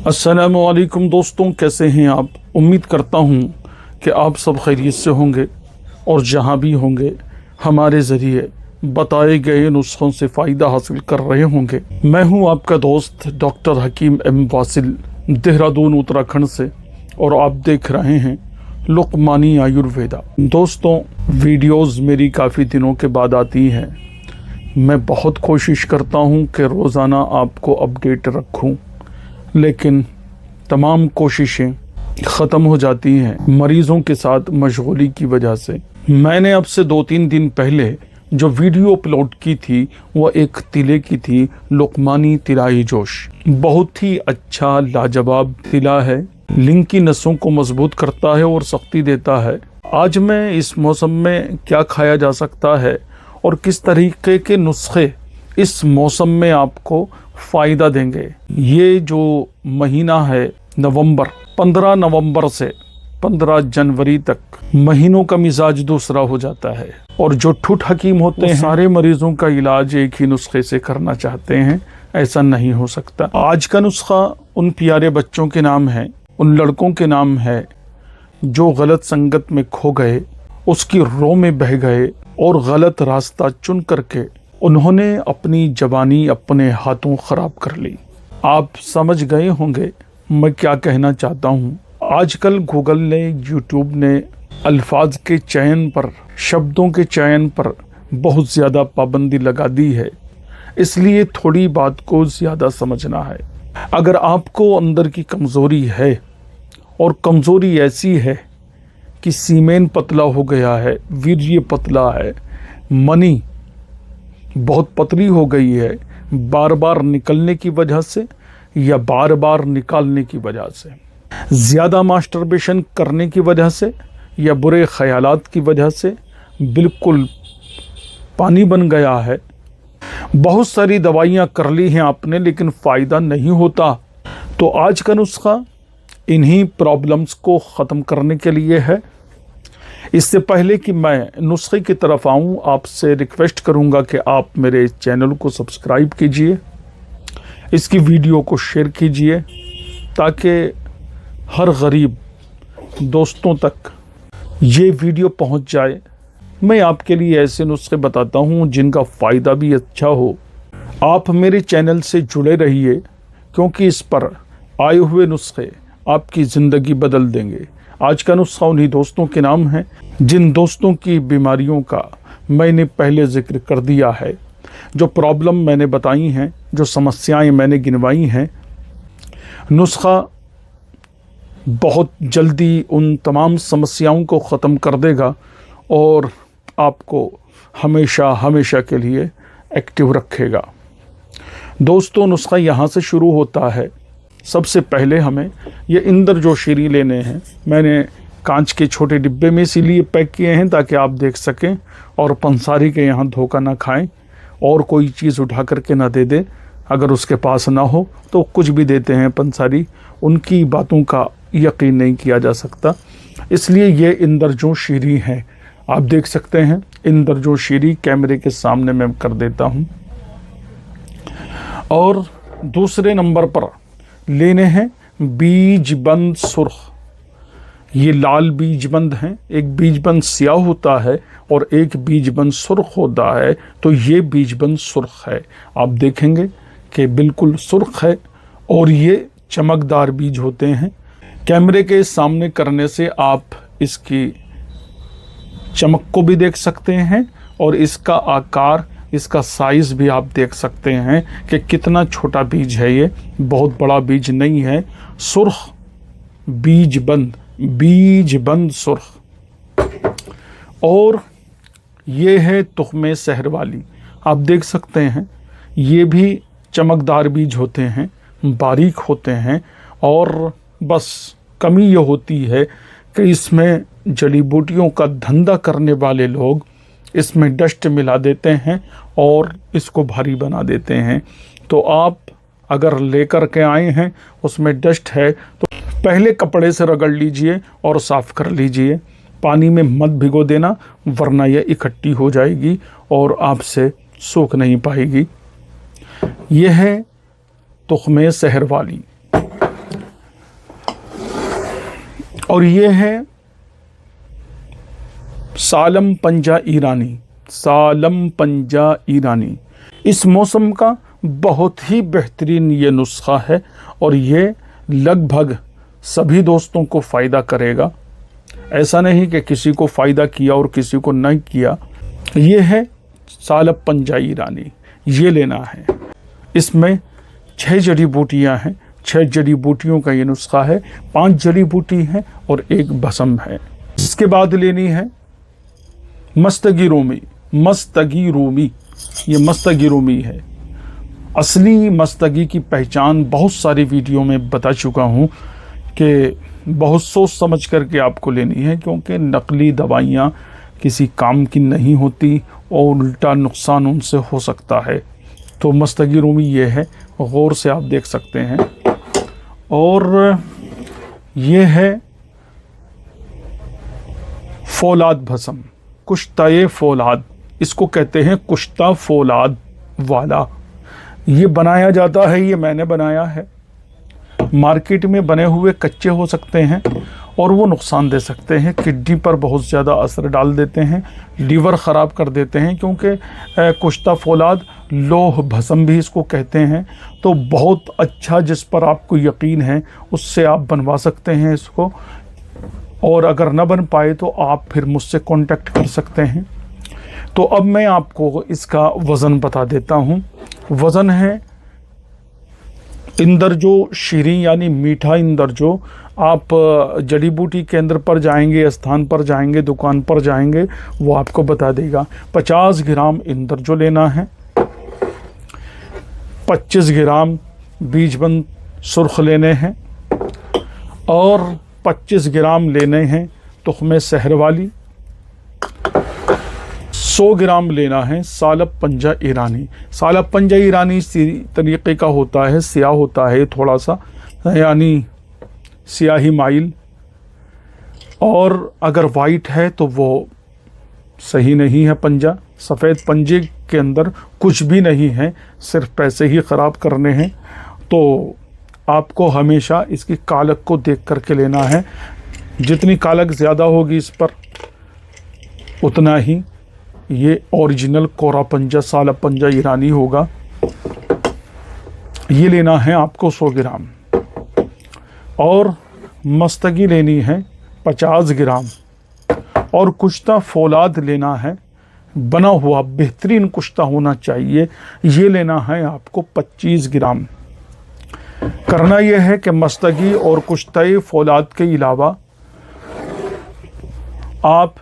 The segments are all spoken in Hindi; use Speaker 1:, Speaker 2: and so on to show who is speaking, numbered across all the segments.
Speaker 1: अस्सलामुअलैकुम दोस्तों, कैसे हैं आप। उम्मीद करता हूं कि आप सब खैरियत से होंगे और जहां भी होंगे हमारे ज़रिए बताए गए नुस्खों से फ़ायदा हासिल कर रहे होंगे। मैं हूं आपका दोस्त डॉक्टर हकीम एम वासिल, देहरादून उत्तराखंड से, और आप देख रहे हैं लुकमानी आयुर्वेदा। दोस्तों, वीडियोस मेरी काफ़ी दिनों के बाद आती हैं। मैं बहुत कोशिश करता हूं कि रोज़ाना आपको अपडेट रखूं, लेकिन तमाम कोशिशें ख़त्म हो जाती हैं मरीज़ों के साथ मशगूली की वजह से। मैंने अब से 2-3 दिन पहले जो वीडियो अपलोड की थी वह एक तिले की थी, लुकमानी तिलाई जोश। बहुत ही अच्छा लाजवाब तिला है, लिंग की नसों को मजबूत करता है और सख्ती देता है। आज मैं इस मौसम में क्या खाया जा सकता है और किस तरीके के नुस्खे इस मौसम में आपको फ़ायदा देंगे। ये जो महीना है नवंबर, 15 नवंबर से 15 जनवरी तक महीनों का मिजाज दूसरा हो जाता है, और जो ठुट हकीम होते हैं सारे मरीजों का इलाज एक ही नुस्खे से करना चाहते हैं। ऐसा नहीं हो सकता। आज का नुस्खा उन प्यारे बच्चों के नाम है, उन लड़कों के नाम है जो गलत संगत में खो गए, उसकी रो में बह गए और गलत रास्ता चुन करके उन्होंने अपनी जवानी अपने हाथों ख़राब कर ली। आप समझ गए होंगे मैं क्या कहना चाहता हूँ। आजकल गूगल ने, यूट्यूब ने अल्फाज के चयन पर, शब्दों के चयन पर बहुत ज़्यादा पाबंदी लगा दी है, इसलिए थोड़ी बात को ज़्यादा समझना है। अगर आपको अंदर की कमज़ोरी है, और कमज़ोरी ऐसी है कि सीमेन पतला हो गया है, वीर्य पतला है, मनी बहुत पतली हो गई है, बार बार निकलने की वजह से या बार बार निकालने की वजह से, ज़्यादा मास्टरबेशन करने की वजह से या बुरे ख्यालात की वजह से बिल्कुल पानी बन गया है, बहुत सारी दवाइयाँ कर ली हैं आपने लेकिन फ़ायदा नहीं होता, तो आज का नुस्खा इन्हीं प्रॉब्लम्स को ख़त्म करने के लिए है। इससे पहले कि मैं नुस्खे की तरफ आऊं, आपसे रिक्वेस्ट करूंगा कि आप मेरे चैनल को सब्सक्राइब कीजिए, इसकी वीडियो को शेयर कीजिए, ताकि हर गरीब दोस्तों तक ये वीडियो पहुंच जाए। मैं आपके लिए ऐसे नुस्खे बताता हूं जिनका फ़ायदा भी अच्छा हो। आप मेरे चैनल से जुड़े रहिए, क्योंकि इस पर आए हुए नुस्खे आपकी ज़िंदगी बदल देंगे। आज का नुस्खा उन्हीं दोस्तों के नाम है जिन दोस्तों की बीमारियों का मैंने पहले जिक्र कर दिया है, जो प्रॉब्लम मैंने बताई हैं, जो समस्याएं मैंने गिनवाई हैं। नुस्खा बहुत जल्दी उन तमाम समस्याओं को ख़त्म कर देगा और आपको हमेशा हमेशा के लिए एक्टिव रखेगा। दोस्तों, नुस्खा यहाँ से शुरू होता है। सबसे पहले हमें ये इंद्रजोशीरी लेने हैं। मैंने कांच के छोटे डिब्बे में इसीलिए पैक किए हैं ताकि आप देख सकें और पंसारी के यहाँ धोखा ना खाएं और कोई चीज़ उठा करके ना दे दे। अगर उसके पास ना हो तो कुछ भी देते हैं पंसारी, उनकी बातों का यकीन नहीं किया जा सकता। इसलिए ये इंद्रजोशीरी है, आप देख सकते हैं। इंद्रजोशीरी कैमरे के सामने मैं कर देता हूँ। और दूसरे नंबर पर लेने हैं बीजबंद सुर्ख। ये लाल बीजबंद हैं, एक बीजबंद स्याह होता है और एक बीजबंद सुर्ख होता है, तो ये बीजबंद सुर्ख है। आप देखेंगे कि बिल्कुल सुर्ख है और ये चमकदार बीज होते हैं। कैमरे के सामने करने से आप इसकी चमक को भी देख सकते हैं और इसका आकार, इसका साइज़ भी आप देख सकते हैं कि कितना छोटा बीज है। ये बहुत बड़ा बीज नहीं है। सुर्ख बीजबंद सुर्ख। और ये है तुख्मे सहर वाली, आप देख सकते हैं। ये भी चमकदार बीज होते हैं, बारीक होते हैं, और बस कमी ये होती है कि इसमें जड़ी बूटियों का धंधा करने वाले लोग इसमें डस्ट मिला देते हैं और इसको भारी बना देते हैं। तो आप अगर लेकर के आए हैं उसमें डस्ट है तो पहले कपड़े से रगड़ लीजिए और साफ़ कर लीजिए। पानी में मत भिगो देना, वरना यह इकट्ठी हो जाएगी और आपसे सूख नहीं पाएगी। यह है तुख्मे सहर वाली। और ये है सालम पंजा ईरानी। सालम पंजा ईरानी इस मौसम का बहुत ही बेहतरीन ये नुस्खा है और ये लगभग सभी दोस्तों को फ़ायदा करेगा। ऐसा नहीं कि किसी को फ़ायदा किया और किसी को नहीं किया। ये है सालम पंजा ईरानी, ये लेना है। इसमें 6 जड़ी बूटियाँ हैं। 6 जड़ी बूटियों का ये नुस्खा है। 5 जड़ी बूटी हैं और 1 भस्म है। इसके बाद लेनी है मस्तगी रूमी। मस्तगी रूमी, ये मस्तगी रूमी है। असली मस्तगी की पहचान बहुत सारी वीडियो में बता चुका हूँ कि बहुत सोच समझ करके आपको लेनी है, क्योंकि नकली दवाइयाँ किसी काम की नहीं होती और उल्टा नुकसान उनसे हो सकता है। तो मस्तगी रूमी ये है, गौर से आप देख सकते हैं। और ये है फौलाद भस्म, कुश्ता फौलाद, इसको कहते हैं कुश्ता फौलाद वाला। ये बनाया जाता है, ये मैंने बनाया है। मार्केट में बने हुए कच्चे हो सकते हैं और वो नुकसान दे सकते हैं, किडनी पर बहुत ज़्यादा असर डाल देते हैं, लीवर ख़राब कर देते हैं, क्योंकि कुश्ता फौलाद लोह भस्म भी इसको कहते हैं। तो बहुत अच्छा, जिस पर आपको यकीन है उससे आप बनवा सकते हैं इसको। और अगर न बन पाए तो आप फिर मुझसे कांटेक्ट कर सकते हैं। तो अब मैं आपको इसका वज़न बता देता हूँ। वज़न है इंदरजो शीरी, यानी मीठा इंदरजो। आप जड़ी बूटी केंद्र पर जाएंगे, स्थान पर जाएंगे, दुकान पर जाएंगे, वो आपको बता देगा। 50 ग्राम इंदरजो लेना है। 25 ग्राम बीजबंद सुर्ख लेने हैं और 25 ग्राम लेने हैं तुख्मे सहर वाली। 100 ग्राम लेना है सालम पंजा ईरानी। सालम पंजा ईरानी इसी तरीके का होता है, स्याह होता है थोड़ा सा, यानी स्याही माइल। और अगर वाइट है तो वो सही नहीं है पंजा। सफ़ेद पंजे के अंदर कुछ भी नहीं है, सिर्फ पैसे ही ख़राब करने हैं। तो आपको हमेशा इसकी कालक को देख करके लेना है। जितनी कालक ज़्यादा होगी इस पर, उतना ही ये ओरिजिनल कोरा पंजा सालम पंजा ईरानी होगा। ये लेना है आपको 100 ग्राम। और मस्तगी लेनी है 50 ग्राम। और कुश्ता फौलाद लेना है, बना हुआ बेहतरीन कुश्ता होना चाहिए, ये लेना है आपको 25 ग्राम। करना यह है कि मस्तगी और कुश्ता फौलाद के अलावा आप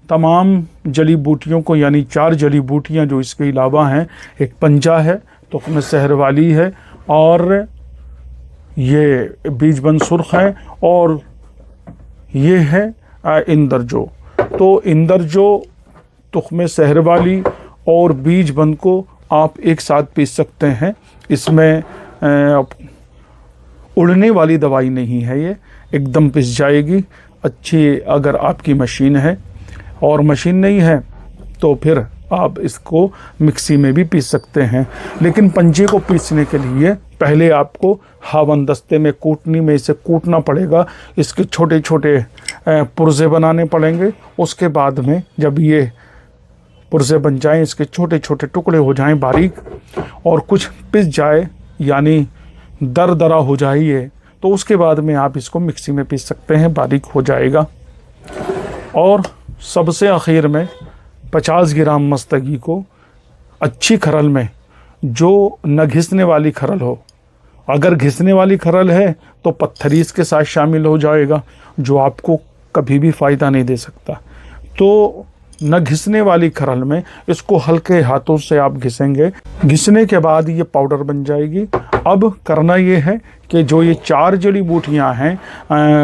Speaker 1: तमाम जड़ी बूटियों को, यानी 4 जड़ी बूटियाँ जो इसके अलावा हैं, एक पंजा है, तुख्मे सहर वाली है, और ये बीजबंद सुर्ख है, और ये है इंदरजो। तो इंदरजो, तुख्मे सहर वाली और बीजबंद को आप एक साथ पीस सकते हैं। इसमें उड़ने वाली दवाई नहीं है, ये एकदम पिस जाएगी अच्छी। अगर आपकी मशीन है, और मशीन नहीं है तो फिर आप इसको मिक्सी में भी पीस सकते हैं। लेकिन पंजे को पीसने के लिए पहले आपको हावन दस्ते में, कूटनी में इसे कूटना पड़ेगा। इसके छोटे छोटे पुर्जे बनाने पड़ेंगे। उसके बाद में जब ये पुर्जे बन जाएं, इसके छोटे छोटे टुकड़े हो जाएं बारीक, और कुछ पिस जाए, यानी दरदरा हो जाए ये, तो उसके बाद में आप इसको मिक्सी में पीस सकते हैं, बारीक हो जाएगा। और सबसे आखिर में 50 ग्राम मस्तगी को अच्छी खरल में, जो न घिसने वाली खरल हो, अगर घिसने वाली खरल है तो पत्थरीस के साथ शामिल हो जाएगा, जो आपको कभी भी फ़ायदा नहीं दे सकता। तो न घिसने वाली खरल में इसको हल्के हाथों से आप घिसेंगे। घिसने के बाद ये पाउडर बन जाएगी। अब करना ये है कि जो ये 4 जड़ी बूटियाँ हैं,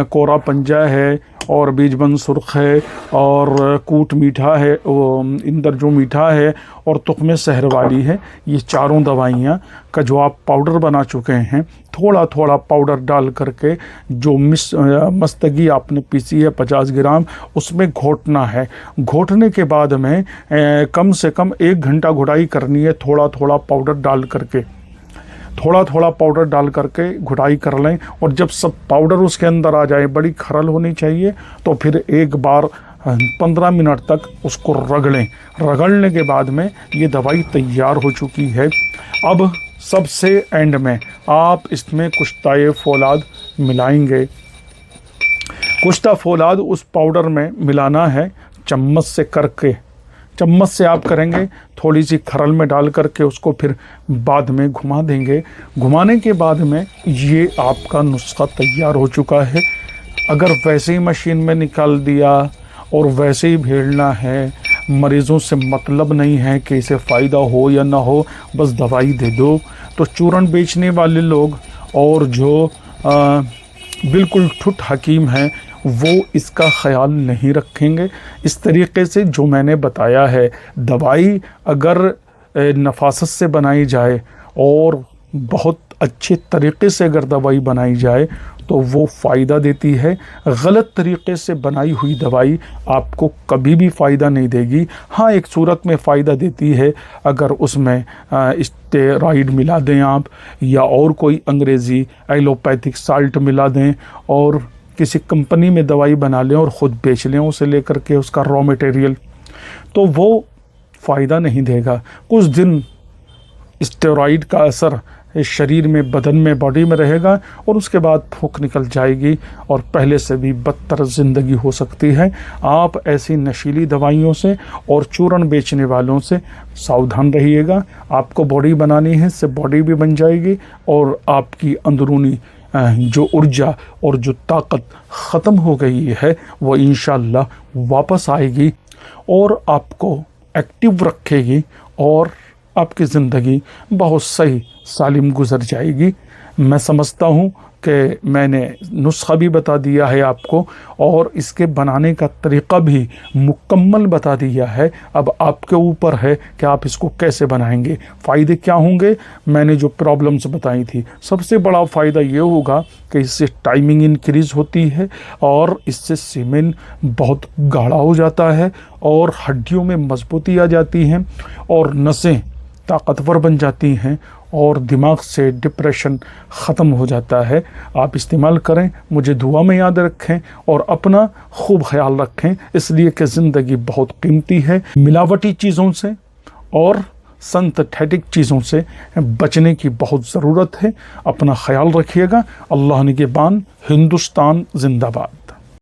Speaker 1: कोरा पंजा है, और बीजबंद सुर्ख है, और कूट मीठा है, इंदरजो मीठा है, और तुख्मे सहर वाली है, ये चारों दवाइयाँ का जो आप पाउडर बना चुके हैं, थोड़ा थोड़ा पाउडर डाल करके जो मस्तगी आपने पीसी है 50 ग्राम, उसमें घोटना है। घोटने के बाद में कम से कम 1 घंटा घुटाई करनी है, थोड़ा थोड़ा पाउडर डाल करके। थोड़ा थोड़ा पाउडर डाल करके घुटाई कर लें, और जब सब पाउडर उसके अंदर आ जाए, बड़ी खरल होनी चाहिए, तो फिर एक बार 15 मिनट तक उसको रगड़ें। रगड़ने के बाद में ये दवाई तैयार हो चुकी है। अब सबसे एंड में आप इसमें कुश्ताए फौलाद मिलाएंगे। कुश्ता फौलाद उस पाउडर में मिलाना है चम्मच से करके, चम्मच से आप करेंगे, थोड़ी सी खरल में डाल करके उसको फिर बाद में घुमा देंगे। घुमाने के बाद में ये आपका नुस्खा तैयार हो चुका है। अगर वैसे ही मशीन में निकाल दिया और वैसे ही भेड़ना है, मरीज़ों से मतलब नहीं है कि इसे फ़ायदा हो या ना हो, बस दवाई दे दो, तो चूरन बेचने वाले लोग और जो बिल्कुल ठुट हकीम हैं वो इसका ख्याल नहीं रखेंगे। इस तरीक़े से जो मैंने बताया है, दवाई अगर नफासत से बनाई जाए और बहुत अच्छे तरीक़े से अगर दवाई बनाई जाए तो वो फ़ायदा देती है। गलत तरीक़े से बनाई हुई दवाई आपको कभी भी फ़ायदा नहीं देगी। हाँ, एक सूरत में फ़ायदा देती है, अगर उसमें स्टेरॉइड मिला दें आप, या और कोई अंग्रेज़ी एलोपैथिक साल्ट मिला दें और किसी कंपनी में दवाई बना लें और ख़ुद बेच लें उसे लेकर के, उसका रॉ मटेरियल, तो वो फ़ायदा नहीं देगा। कुछ दिन स्टेरॉइड का असर इस शरीर में, बदन में, बॉडी में रहेगा और उसके बाद फूंक निकल जाएगी और पहले से भी बदतर ज़िंदगी हो सकती है। आप ऐसी नशीली दवाइयों से और चूरन बेचने वालों से सावधान रहिएगा। आपको बॉडी बनानी है, इससे बॉडी भी बन जाएगी और आपकी अंदरूनी जो ऊर्जा और जो ताकत ख़त्म हो गई है वो इंशाअल्लाह वापस आएगी और आपको एक्टिव रखेगी और आपकी ज़िंदगी बहुत सही सालिम गुज़र जाएगी। मैं समझता हूँ कि मैंने नुस्खा भी बता दिया है आपको और इसके बनाने का तरीक़ा भी मुकम्मल बता दिया है। अब आपके ऊपर है कि आप इसको कैसे बनाएंगे। फ़ायदे क्या होंगे, मैंने जो प्रॉब्लम्स बताई थी, सबसे बड़ा फ़ायदा ये होगा कि इससे टाइमिंग इंक्रीज़ होती है और इससे सीमेन बहुत गाढ़ा हो जाता है और हड्डियों में मजबूती आ जाती है और नसें ताकतवर बन जाती हैं और दिमाग से डिप्रेशन ख़त्म हो जाता है। आप इस्तेमाल करें, मुझे दुआ में याद रखें और अपना खूब ख्याल रखें, इसलिए कि ज़िंदगी बहुत कीमती है। मिलावटी चीज़ों से और सिंथेटिक चीज़ों से बचने की बहुत ज़रूरत है। अपना ख्याल रखिएगा। अल्लाह निगहबान। हिंदुस्तान जिंदाबाद।